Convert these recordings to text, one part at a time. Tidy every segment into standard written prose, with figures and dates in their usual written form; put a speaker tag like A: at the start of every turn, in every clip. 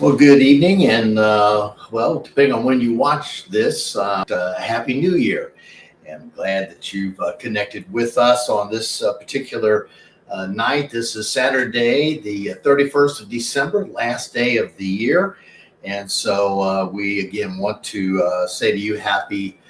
A: Well, good evening, and depending on when you watch this, Happy New Year. And I'm glad that you've connected with us on this particular night. This is Saturday, the 31st of December, last day of the year. And so we again want to say to you, Happy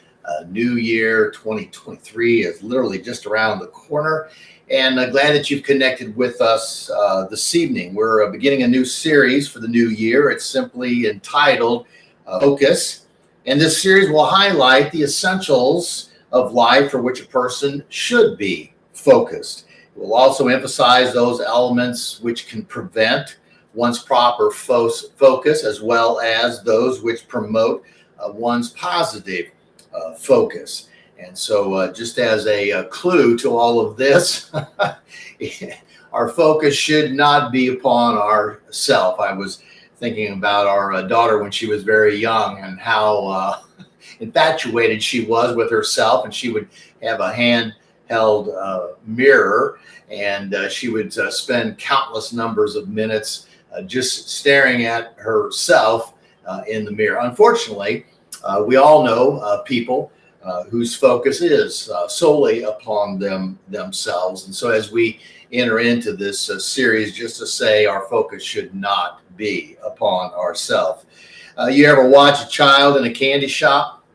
A: New Year. 2023 is literally just around the corner. And glad that you've connected with us this evening. We're beginning a new series for the new year. It's simply entitled Focus. And this series will highlight the essentials of life for which a person should be focused. It will also emphasize those elements which can prevent one's proper focus, as well as those which promote one's positive focus. And so just as a clue to all of this, our focus should not be upon ourself. I was thinking about our daughter when she was very young and how infatuated she was with herself, and she would have a handheld mirror, and she would spend countless numbers of minutes just staring at herself in the mirror. Unfortunately, we all know people whose focus is solely upon themselves. And so as we enter into this series, just to say our focus should not be upon ourselves. You ever watch a child in a candy shop?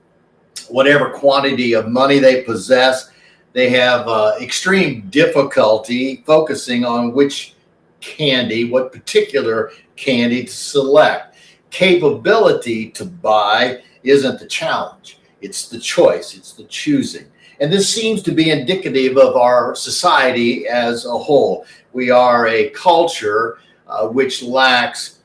A: Whatever quantity of money they possess, they have extreme difficulty focusing on which candy, what particular candy to select. Capability to buy isn't the challenge. It's the choice, it's the choosing. And this seems to be indicative of our society as a whole. We are a culture which lacks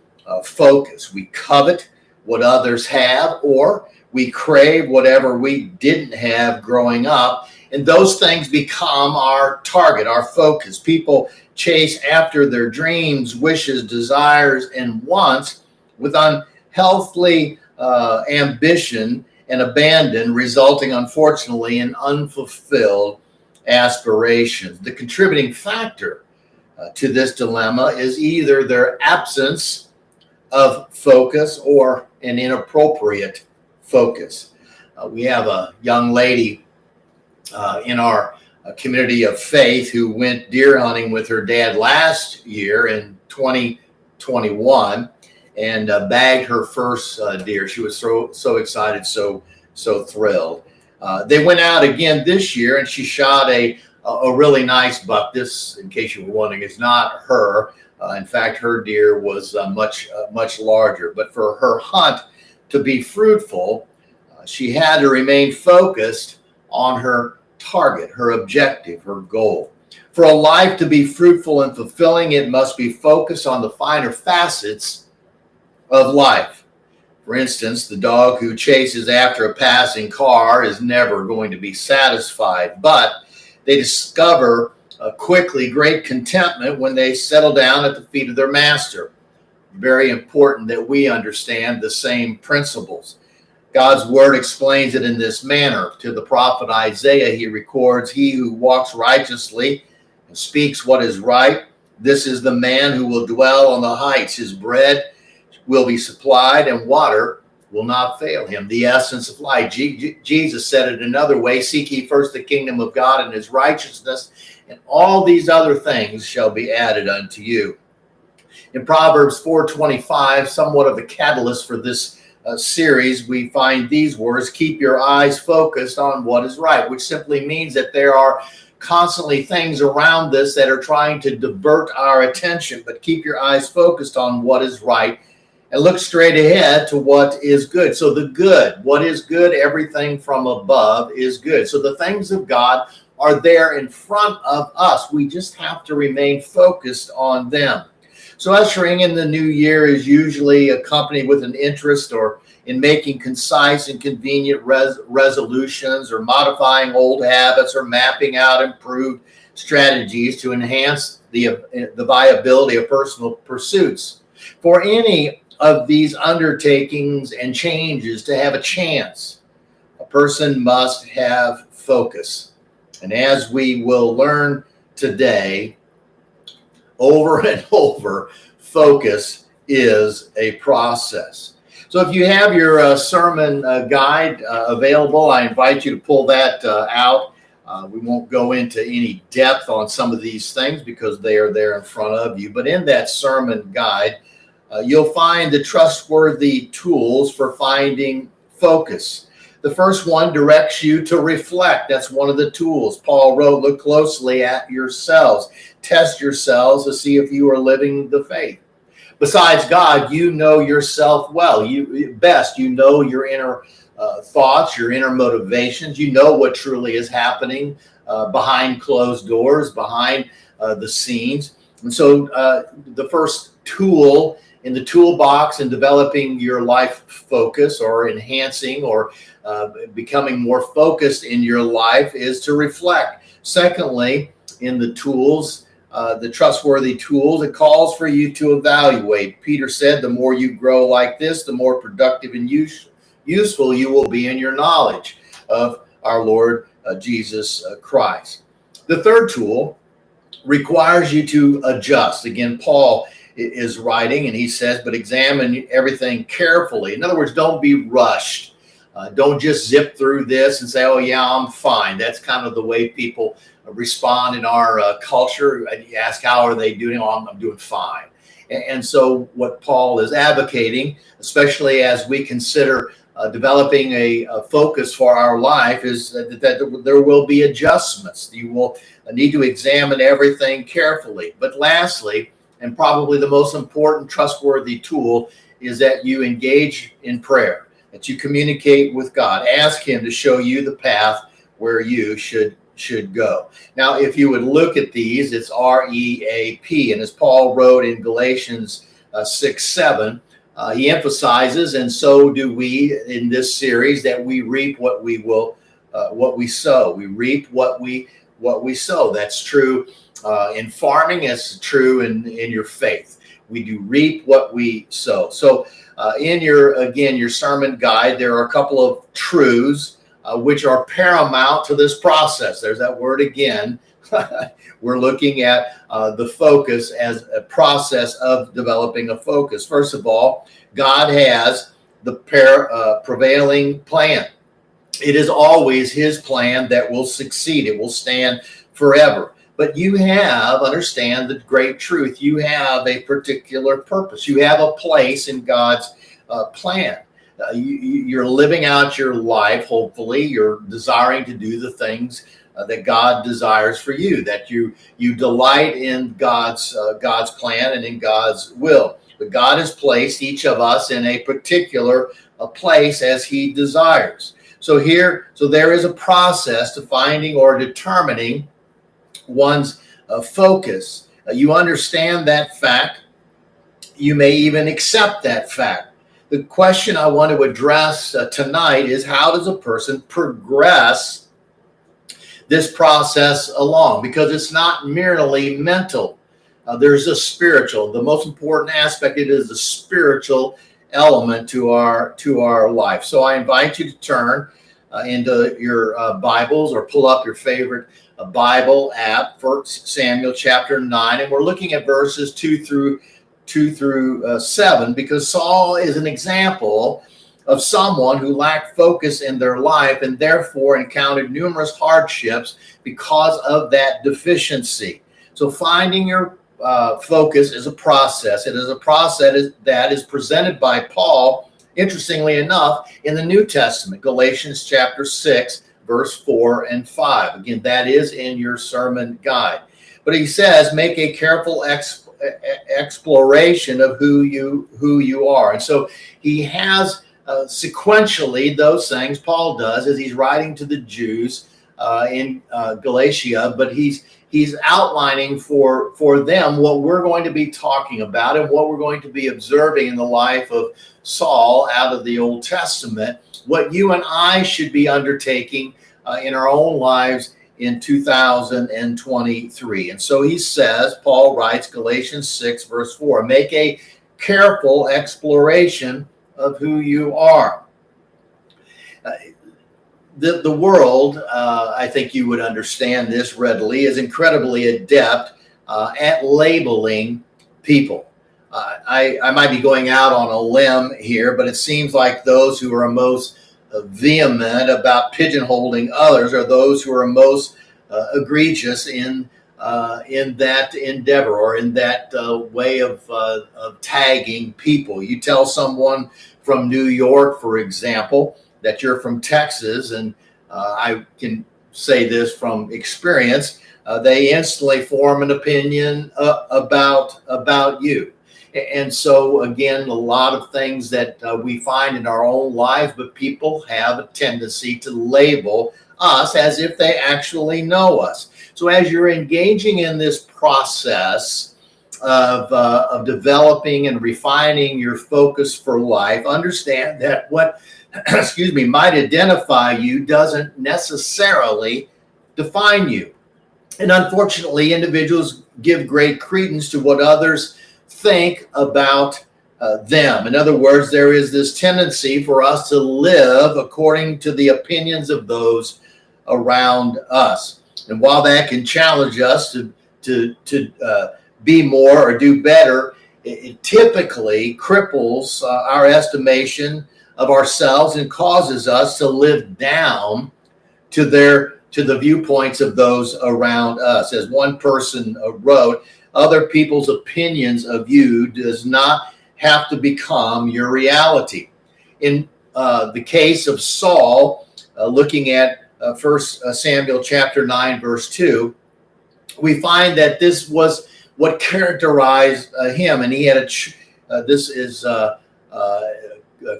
A: focus. We covet what others have, or we crave whatever we didn't have growing up. And those things become our target, our focus. People chase after their dreams, wishes, desires, and wants with unhealthy ambition and abandon, resulting, unfortunately, in unfulfilled aspirations. The contributing factor to this dilemma is either their absence of focus or an inappropriate focus. We have a young lady in our community of faith who went deer hunting with her dad last year in 2021. And bagged her first deer. She was so excited, so thrilled. They went out again this year, and she shot a really nice buck. This, in case you were wondering, is not her. In fact, her deer was much larger. But for her hunt to be fruitful, she had to remain focused on her target, her objective, her goal. For a life to be fruitful and fulfilling, it must be focused on the finer facets of life. For instance, the dog who chases after a passing car is never going to be satisfied, but they discover quickly great contentment when they settle down at the feet of their master. Very important that we understand the same principles. God's word explains it in this manner. To the prophet Isaiah, he records, "He who walks righteously and speaks what is right, this is the man who will dwell on the heights. His bread will be supplied and water will not fail him." The essence of life. Jesus said it another way: "Seek ye first the kingdom of God and his righteousness, and all these other things shall be added unto you." In Proverbs 4:25, somewhat of a catalyst for this series, we find these words: "Keep your eyes focused on what is right," which simply means that there are constantly things around us that are trying to divert our attention, but keep your eyes focused on what is right and look straight ahead to what is good. So the good, what is good, everything from above is good. So the things of God are there in front of us. We just have to remain focused on them. So ushering in the new year is usually accompanied with an interest or in making concise and convenient resolutions, or modifying old habits, or mapping out improved strategies to enhance the viability of personal pursuits. For any of these undertakings and changes to have a chance, a person must have focus. And as we will learn today, over and over, focus is a process. So if you have your sermon guide available, I invite you to pull that out. We won't go into any depth on some of these things because they are there in front of you. But in that sermon guide, you'll find the trustworthy tools for finding focus. The first one directs you to reflect. That's one of the tools. Paul wrote, look closely at yourselves. Test yourselves to see if you are living the faith. Besides God, you know yourself well. You know your inner thoughts, your inner motivations. You know what truly is happening behind closed doors, behind the scenes. And so the first tool in the toolbox in developing your life focus or enhancing or becoming more focused in your life is to reflect. Secondly, in the tools, the trustworthy tools, it calls for you to evaluate. Peter said, the more you grow like this, the more productive and useful you will be in your knowledge of our Lord Jesus Christ. The third tool requires you to adjust. Again, Paul is writing and he says, but examine everything carefully. In other words, don't be rushed. Don't just zip through this and say, oh yeah, I'm fine. That's kind of the way people respond in our culture. You ask, how are they doing? Oh, I'm doing fine. And so what Paul is advocating, especially as we consider developing a focus for our life, is that there will be adjustments. You will need to examine everything carefully. But lastly, and probably the most important trustworthy tool, is that you engage in prayer, that you communicate with God. Ask him to show you the path where you should go. Now, if you would look at these, it's REAP. And as Paul wrote in Galatians 6:7, he emphasizes, and so do we in this series, that we reap what we sow. We reap what we sow. That's true in farming. It's true in your faith. We do reap what we sow. So in your sermon guide, there are a couple of truths which are paramount to this process. There's that word again. We're looking at the focus as a process of developing a focus. First of all, God has the prevailing plan. It is always his plan that will succeed. It will stand forever. But you understand the great truth. You have a particular purpose. You have a place in God's plan. You're living out your life, hopefully. You're desiring to do the things that God desires for you, that you delight in God's plan and in God's will. But God has placed each of us in a particular place as he desires. So there is a process to finding or determining one's focus. You understand that fact. You may even accept that fact. The question I want to address tonight is, how does a person progress this process along? Because it's not merely mental. There's a spiritual. The most important aspect, it is the spiritual element to our life. So I invite you to turn into your Bibles or pull up your favorite Bible app, 1 Samuel chapter 9, and we're looking at verses 2 through 7, because Saul is an example of someone who lacked focus in their life and therefore encountered numerous hardships because of that deficiency. So finding your focus is a process. It is a process that is presented by Paul, interestingly enough, in the New Testament, Galatians chapter 6, verse 4 and 5. Again, that is in your sermon guide. But he says, make a careful exploration of who you are. And so he has sequentially those things, Paul does, as he's writing to the Jews in Galatia, but he's outlining for them what we're going to be talking about and what we're going to be observing in the life of Saul out of the Old Testament, what you and I should be undertaking in our own lives in 2023. And so he says, Paul writes, Galatians 6, verse 4, make a careful exploration of who you are. The world, I think you would understand this readily, is incredibly adept at labeling people. I might be going out on a limb here, but it seems like those who are most vehement about pigeonholing others are those who are most egregious in that endeavor, or in that way of tagging people. You tell someone from New York, for example, that you're from Texas, and I can say this from experience, they instantly form an opinion about you. And so, again, a lot of things that we find in our own lives, but people have a tendency to label us as if they actually know us. So as you're engaging in this process of developing and refining your focus for life, understand that what might identify you doesn't necessarily define you. And unfortunately, individuals give great credence to what others think about them. In other words, there is this tendency for us to live according to the opinions of those around us. And while that can challenge us to be more or do better, it typically cripples our estimation of ourselves and causes us to live down to the viewpoints of those around us. As one person wrote, other people's opinions of you does not have to become your reality. In the case of Saul, looking at 1 Samuel chapter 9, verse 2, we find that this was what characterized him. And he had this is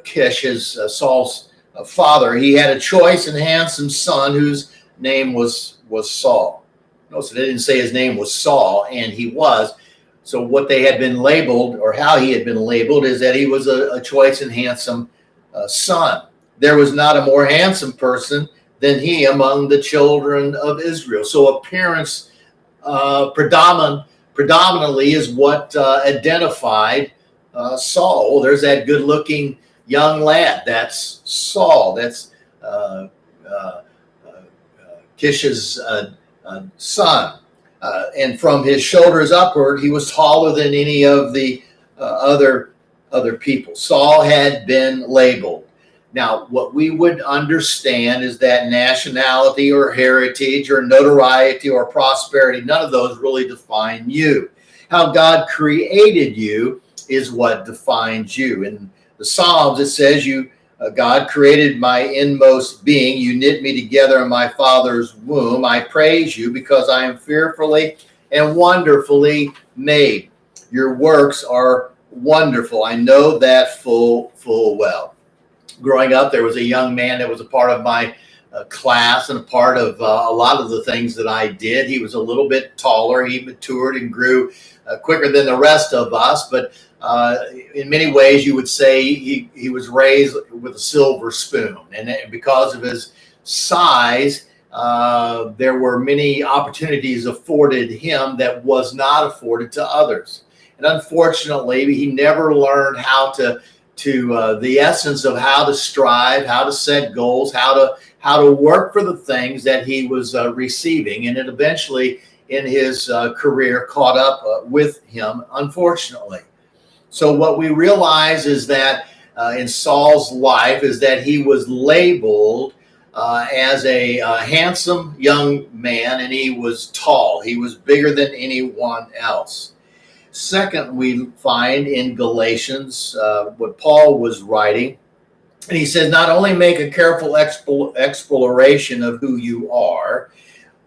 A: Kish, Saul's father. He had a choice and handsome son whose name was Saul. Notice they didn't say his name was Saul, and he was. So what they had been labeled, or how he had been labeled, is that he was a choice and handsome son. There was not a more handsome person than he among the children of Israel. So appearance predominantly is what identified Saul. Well, there's that good-looking young lad. That's Saul. That's Kish's son. And from his shoulders upward, he was taller than any of the other people. Saul had been labeled. Now, what we would understand is that nationality or heritage or notoriety or prosperity, none of those really define you. How God created you is what defines you. In the Psalms, it says, God created my inmost being. You knit me together in my father's womb. I praise you because I am fearfully and wonderfully made. Your works are wonderful. I know that full well. Growing up, there was a young man that was a part of my class and a part of a lot of the things that I did. He was a little bit taller. He matured and grew quicker than the rest of us, but in many ways, you would say he was raised with a silver spoon. And because of his size, there were many opportunities afforded him that was not afforded to others. And unfortunately, he never learned how to the essence of how to strive, how to set goals, how to work for the things that he was receiving. And it eventually, in his career, caught up with him, unfortunately. So what we realize is that in Saul's life is that he was labeled as a handsome young man, and he was tall. He was bigger than anyone else. Second, we find in Galatians what Paul was writing, and he says, not only make a careful exploration of who you are,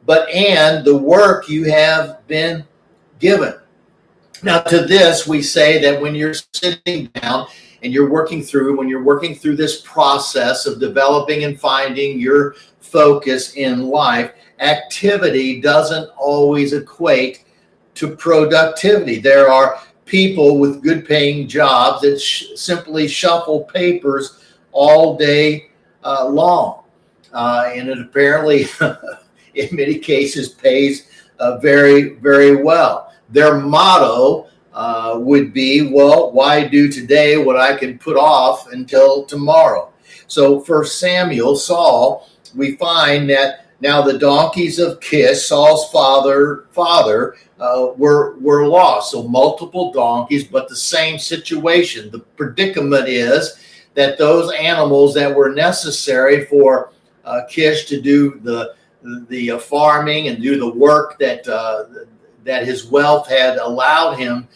A: and the work you have been given. Now, to this, we say that when you're sitting down and you're working through this process of developing and finding your focus in life, activity doesn't always equate to productivity. There are people with good paying jobs that simply shuffle papers all day long. And it apparently, in many cases, pays very, very well. Their motto would be, well, why do today what I can put off until tomorrow? So for Saul, we find that now the donkeys of Kish, Saul's father, were lost. So multiple donkeys, but the same situation. The predicament is that those animals that were necessary for Kish to do the farming and do the work that that his wealth had allowed him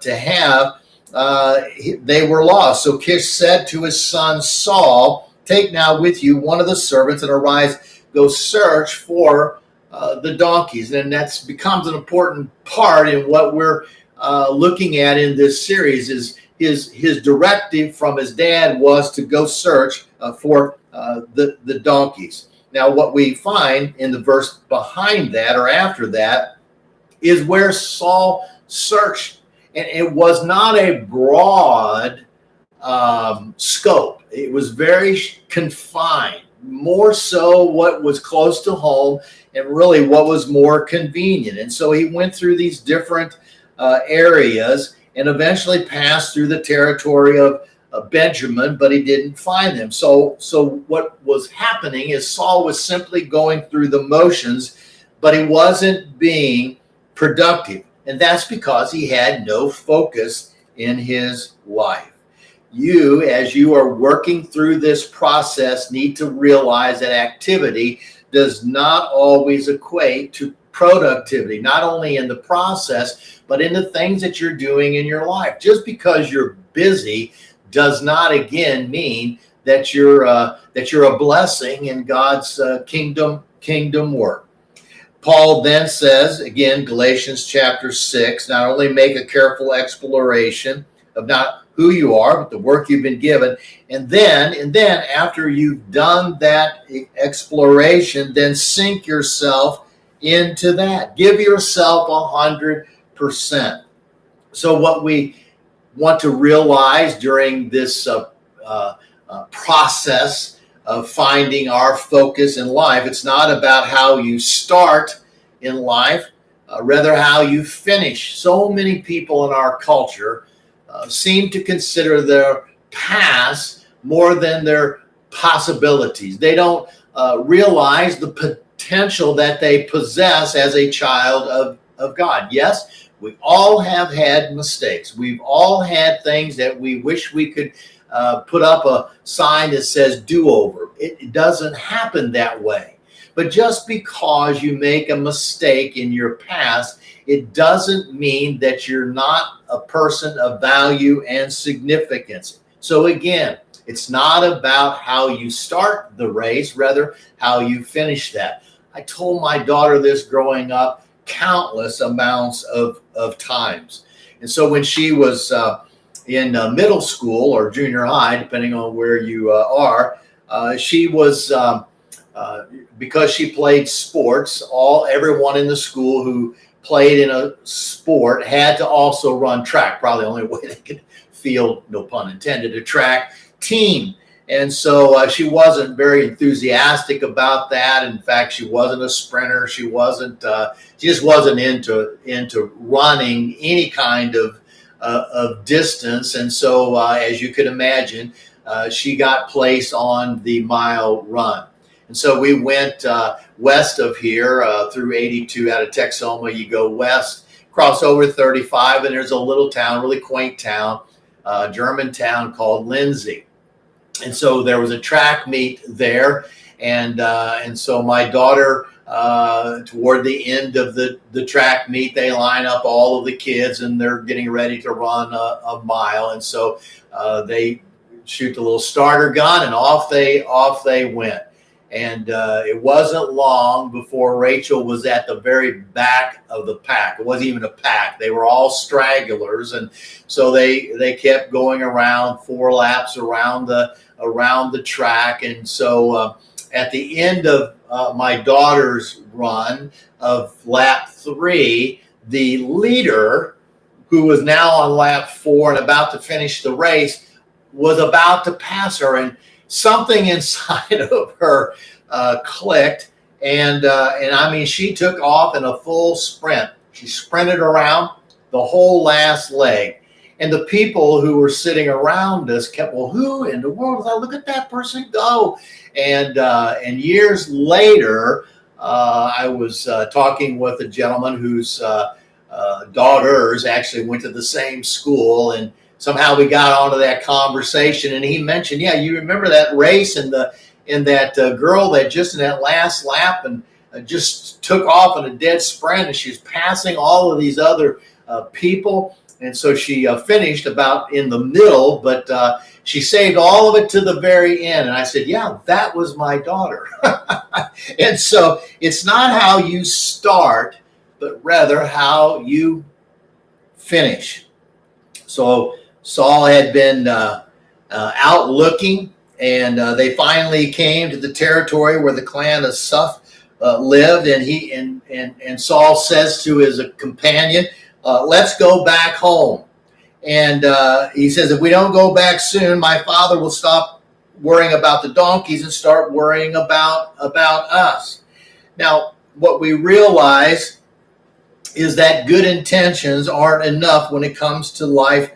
A: to have, they were lost. So Kish said to his son Saul, "Take now with you one of the servants and arise, go search for the donkeys." And that becomes an important part in what we're looking at in this series. Is his directive from his dad was to go search for the donkeys. Now, what we find in the verse behind that or after that is where Saul searched, and it was not a broad scope. It was very confined, more so what was close to home and really what was more convenient. And so he went through these different areas and eventually passed through the territory of Benjamin, but he didn't find them. So what was happening is Saul was simply going through the motions, but he wasn't being productive. And that's because he had no focus in his life. You, as you are working through this process, need to realize that activity does not always equate to productivity, not only in the process, but in the things that you're doing in your life. Just because you're busy does not, again, mean that you're a blessing in God's kingdom work. Paul then says, again, Galatians chapter 6, not only make a careful exploration of not who you are, but the work you've been given. And then after you've done that exploration, then sink yourself into that. Give yourself 100%. So what we want to realize during this process of finding our focus in life, it's not about how you start in life, rather how you finish. So many people in our culture seem to consider their past more than their possibilities. They don't realize the potential that they possess as a child of God. Yes, we all have had mistakes. We've all had things that we wish we could put up a sign that says do-over. It doesn't happen that way. But just because you make a mistake in your past, it doesn't mean that you're not a person of value and significance. So again, it's not about how you start the race, rather how you finish that. I told my daughter this growing up countless amounts of times. And so when she was in middle school or junior high, depending on where you are, she was, because she played sports, everyone in the school who played in a sport had to also run track. Probably the only way they could field, no pun intended, a track team. And so she wasn't very enthusiastic about that. In fact, she wasn't a sprinter. She just wasn't into running any kind of distance. And so, as you could imagine, she got placed on the mile run. And so we went west of here through 82 out of Texoma. You go west, cross over 35, and there's a little town, really quaint town, German town called Lindsay. And so there was a track meet there, and so my daughter, toward the end of the track meet, they line up all of the kids, and they're getting ready to run a mile, and so they shoot the little starter gun, and off they went. And it wasn't long before Rachel was at the very back of the pack. It wasn't even a pack. They were all stragglers. And so they kept going around 4 laps around the track. And so at the end of my daughter's run of lap 3, the leader, who was now on lap 4 and about to finish the race, was about to pass her. And something inside of her clicked, and I mean, she took off in a full sprint. She sprinted around the whole last leg, and the people who were sitting around us kept, well, who in the world? Look at that person go! And years later, I was talking with a gentleman whose daughters actually went to the same school, and somehow we got onto that conversation, and he mentioned, yeah, you remember that race and that girl that just in that last lap and just took off in a dead sprint, and she was passing all of these other people, and so she finished about in the middle, but she saved all of it to the very end. And I said, yeah, that was my daughter. And so it's not how you start, but rather how you finish. So Saul had been out looking, and they finally came to the territory where the clan of Suph lived, and Saul says to his companion, let's go back home. And he says, if we don't go back soon, my father will stop worrying about the donkeys and start worrying about us. Now, what we realize is that good intentions aren't enough when it comes to life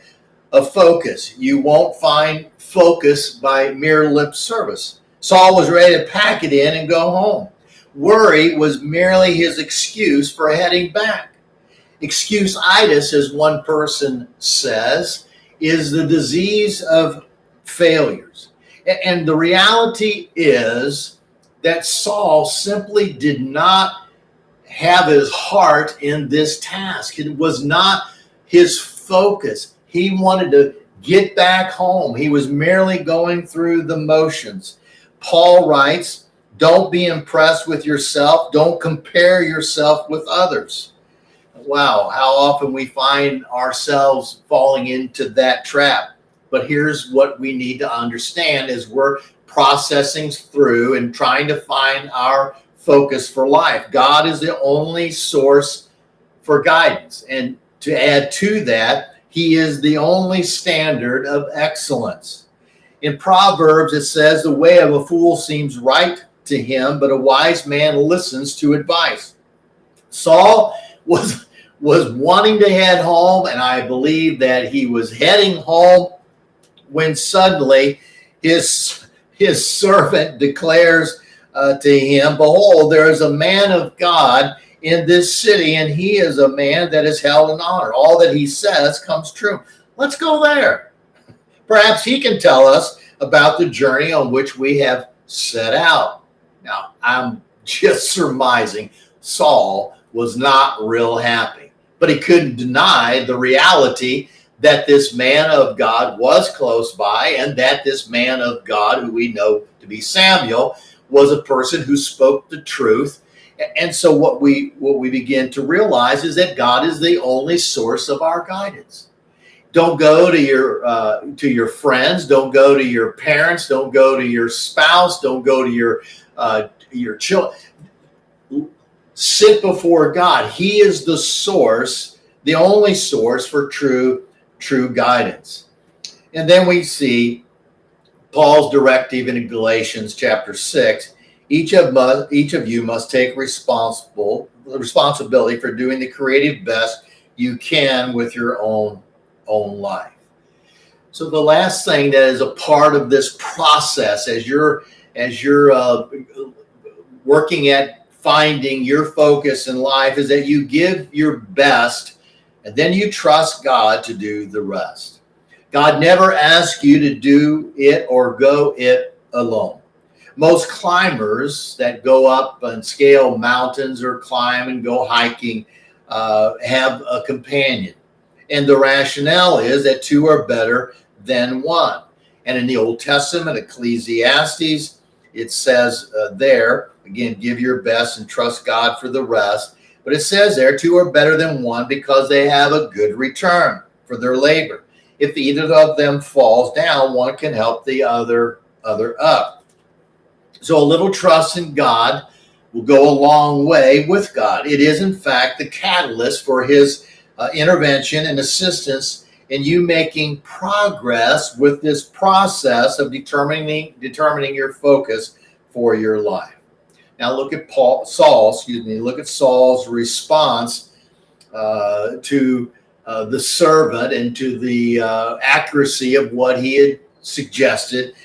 A: of focus. You won't find focus by mere lip service. Saul was ready to pack it in and go home. Worry was merely his excuse for heading back. Excuse-itis, as one person says, is the disease of failures. And the reality is that Saul simply did not have his heart in this task. It was not his focus. He wanted to get back home. He was merely going through the motions. Paul writes, don't be impressed with yourself. Don't compare yourself with others. Wow, how often we find ourselves falling into that trap. But here's what we need to understand as we're processing through and trying to find our focus for life. God is the only source for guidance. And to add to that, he is the only standard of excellence. In Proverbs, it says, the way of a fool seems right to him, but a wise man listens to advice. Saul was wanting to head home, and I believe that he was heading home when suddenly his servant declares to him, behold, there is a man of God in this city, and he is a man that is held in honor. All that he says comes true. Let's go there. Perhaps he can tell us about the journey on which we have set out. Now, I'm just surmising Saul was not real happy, but he couldn't deny the reality that this man of God was close by, and that this man of God, who we know to be Samuel, was a person who spoke the truth. And so what we begin to realize is that God is the only source of our guidance. Don't go to your friends. Don't go to your parents. Don't go to your spouse. Don't go to your children. Sit before God. He is the source, the only source for true guidance. And then we see Paul's directive in Galatians chapter 6. Each of you must take responsibility for doing the creative best you can with your own life. So the last thing that is a part of this process as you're working at finding your focus in life is that you give your best and then you trust God to do the rest. God never asks you to do it or go it alone. Most climbers that go up and scale mountains or climb and go hiking have a companion. And the rationale is that two are better than one. And in the Old Testament, Ecclesiastes, it says there, again, give your best and trust God for the rest. But it says there, two are better than one because they have a good return for their labor. If either of them falls down, one can help the other up. So a little trust in God will go a long way with God. It is, in fact, the catalyst for his intervention and assistance in you making progress with this process of determining your focus for your life. Now look at look at Saul's response to the servant and to the accuracy of what he had suggested.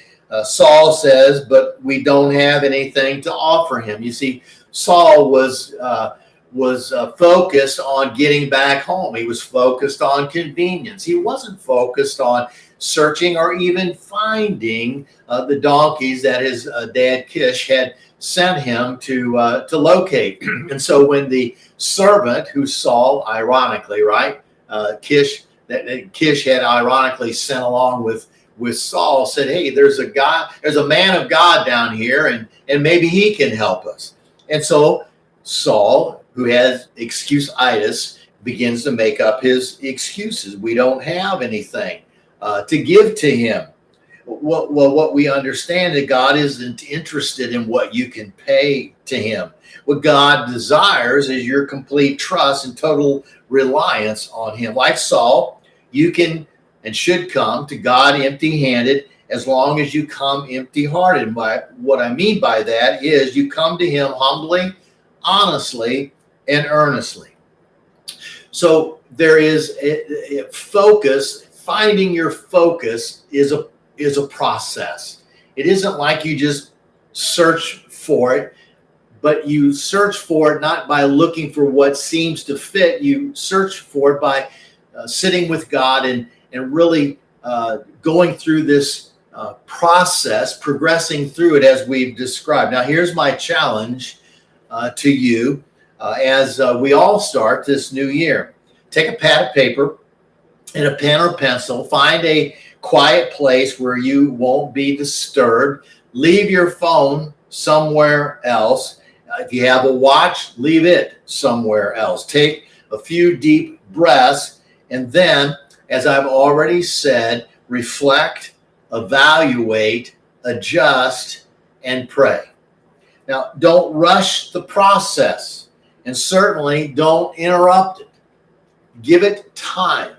A: Saul says, but we don't have anything to offer him. You see, Saul was focused on getting back home. He was focused on convenience. He wasn't focused on searching or even finding the donkeys that his dad Kish had sent him to locate. And so when the servant who Saul, ironically, right, Kish had ironically sent along with Saul, said, "Hey, there's a man of God down here, and maybe he can help us." And so Saul, who has excuse-itis, begins to make up his excuses. We don't have anything to give to him. What we understand that God isn't interested in what you can pay to him. What God desires is your complete trust and total reliance on him. Like Saul, you can and should come to God empty-handed as long as you come empty-hearted. What I mean by that is you come to him humbly, honestly, and earnestly. So there is a focus. Finding your focus is a process. It isn't like you just search for it, but you search for it not by looking for what seems to fit. You search for it by sitting with God and really going through this process, progressing through it as we've described. Now, here's my challenge to you as we all start this new year. Take a pad of paper and a pen or pencil. Find a quiet place where you won't be disturbed. Leave your phone somewhere else. If you have a watch, leave it somewhere else. Take a few deep breaths, and then, as I've already said, reflect, evaluate, adjust, and pray. Now, don't rush the process, and certainly don't interrupt it. Give it time.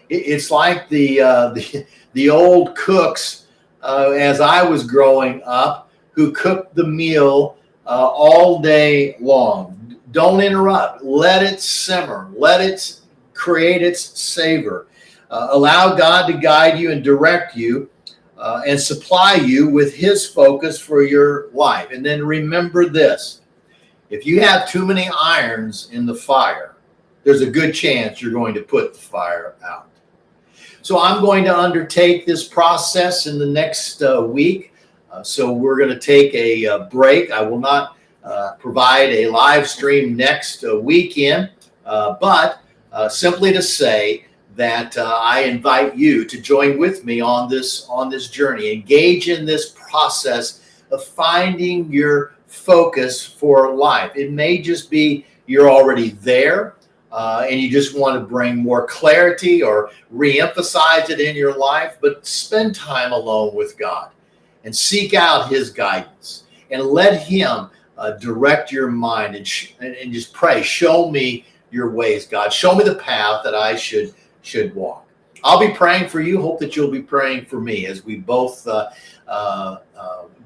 A: It's like the old cooks, as I was growing up, who cooked the meal all day long. Don't interrupt. Let it simmer. Let it create its savor. Allow God to guide you and direct you and supply you with his focus for your life. And then remember this: if you have too many irons in the fire, there's a good chance you're going to put the fire out. So I'm going to undertake this process in the next week. So we're going to take a break. I will not provide a live stream next weekend, but simply to say that I invite you to join with me on this journey. Engage in this process of finding your focus for life. It may just be you're already there, and you just want to bring more clarity or reemphasize it in your life, but spend time alone with God and seek out his guidance and let him direct your mind and just pray. Show me your ways, God. Show me the path that I should walk. I'll be praying for you. Hope that you'll be praying for me as we both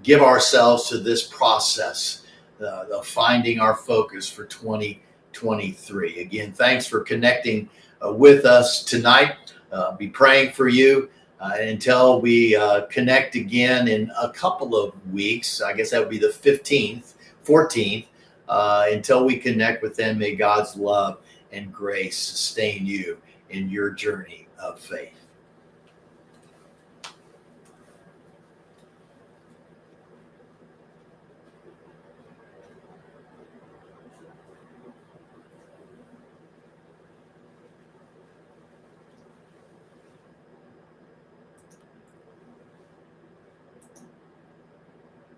A: give ourselves to this process of finding our focus for 2023. Again, thanks for connecting with us tonight. Be praying for you until we connect again in a couple of weeks. I guess that would be the 15th, 14th. Until we connect with them, may God's love and grace sustain you in your journey of faith.